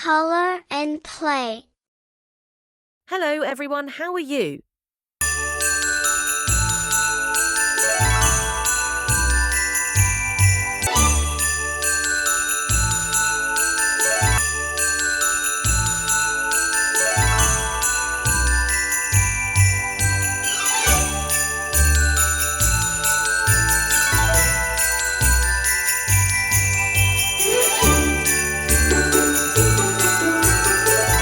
color and play. Hello everyone, how are you?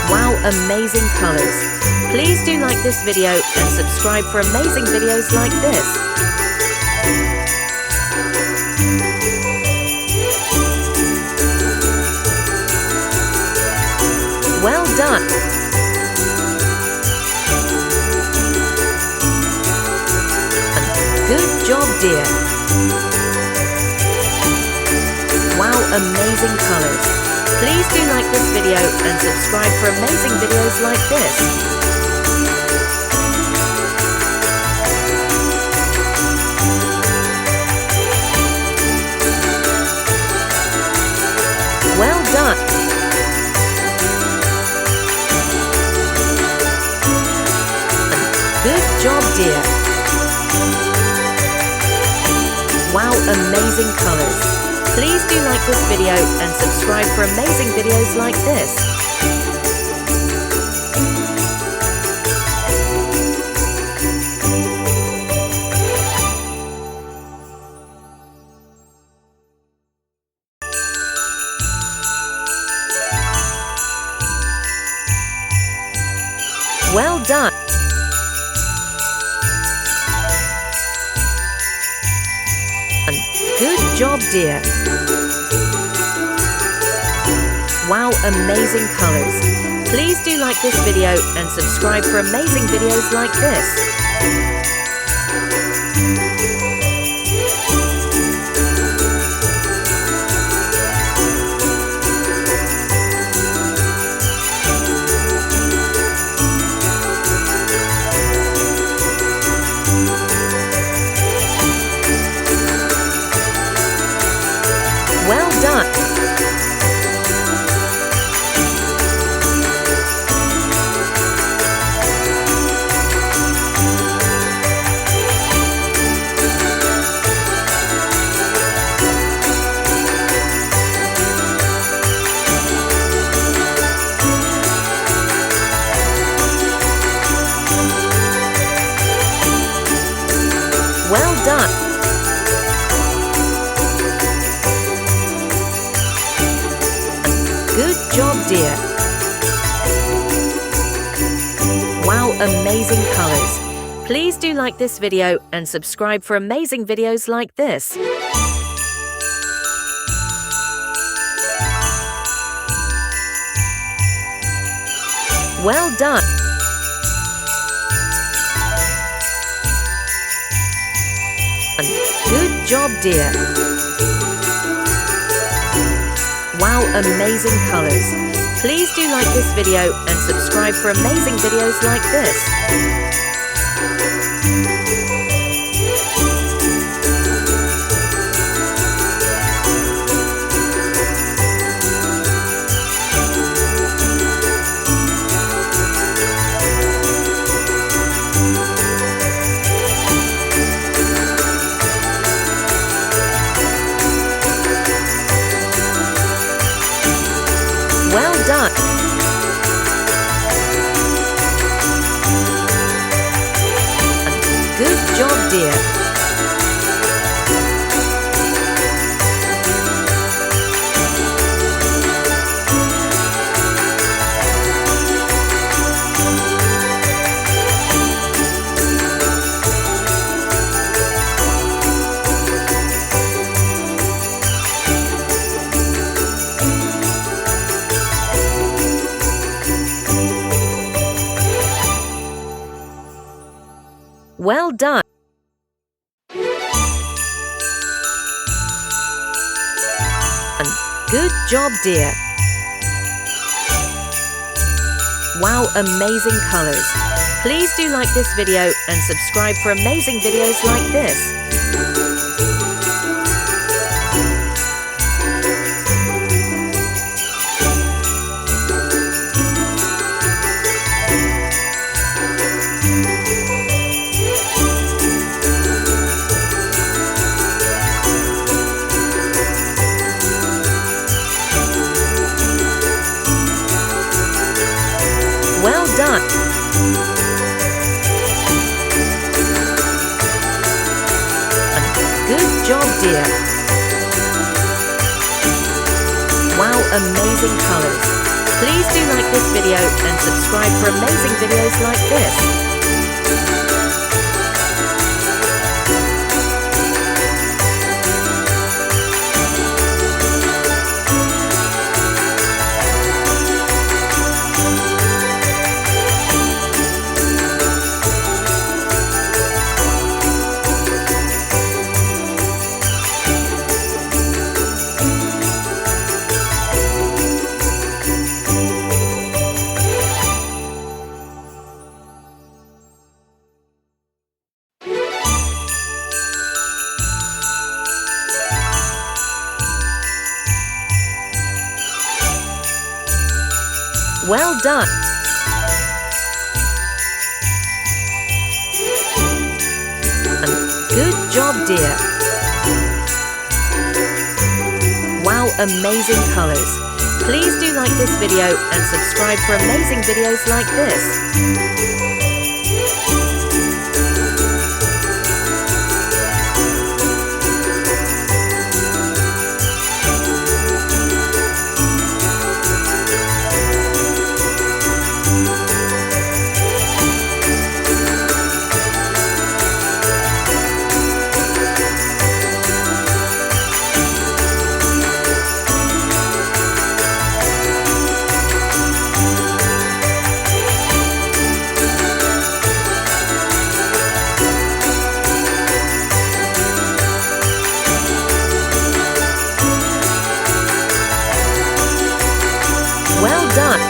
Wow, amazing colors. Please do like this video and subscribe for amazing videos like this. Well done. Good job, dear. Wow, amazing colors. Please do like this video and subscribe for amazing videos like this. Well done. Good job, dear. Wow, amazing colors. Please do like this video and subscribe for amazing videos like this. Well done. Good job, dear. Wow, amazing colors. Please do like this video and subscribe for amazing videos like this. Well done. Well done. Good job, dear. Wow, amazing colors. Please do like this video and subscribe for amazing videos like this. Well done. Good job, dear. Wow, amazing colors. Please do like this video and subscribe for amazing videos like this. Well done. Good job, dear. Well done. Good job, dear. Wow, amazing colors. Please do like this video and subscribe for amazing videos like this. dear! Wow, amazing colors! Please do like this video and subscribe for amazing videos like this. Well done! And good job, dear! Wow, amazing colors! Please do like this video and subscribe for amazing videos like this. Well done!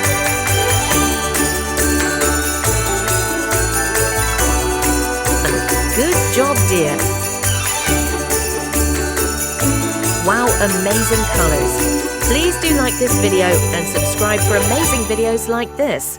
And good job, dear! Wow, amazing colors! Please do like this video and subscribe for amazing videos like this.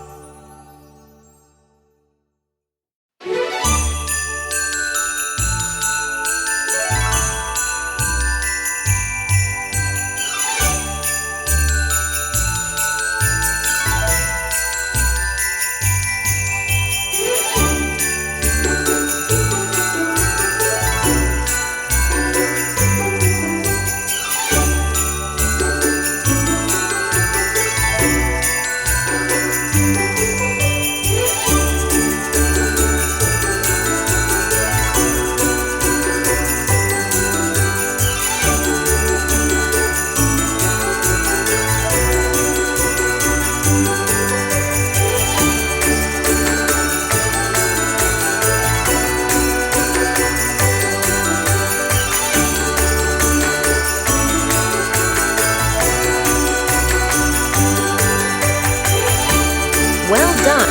Well done!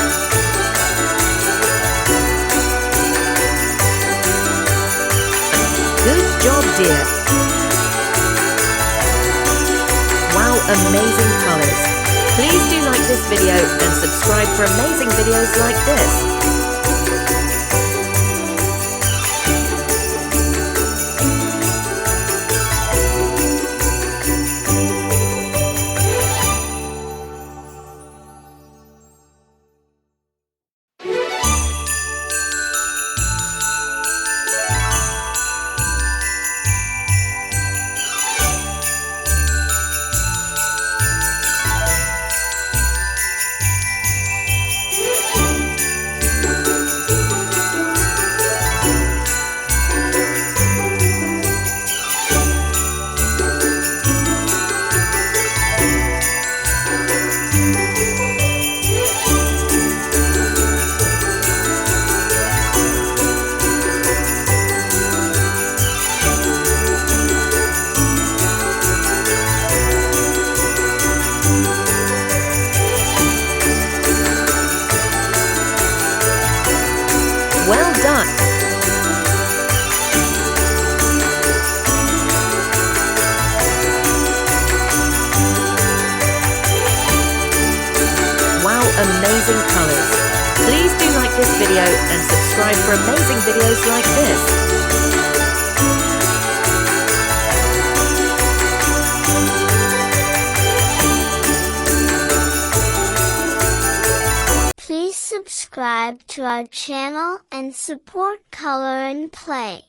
Good job, dear! Wow, amazing colors! Please do like this video and subscribe for amazing videos like this. Well done! Wow, amazing colors! Please do like this video and subscribe for amazing videos like this. Please subscribe to our channel and support Color and Play.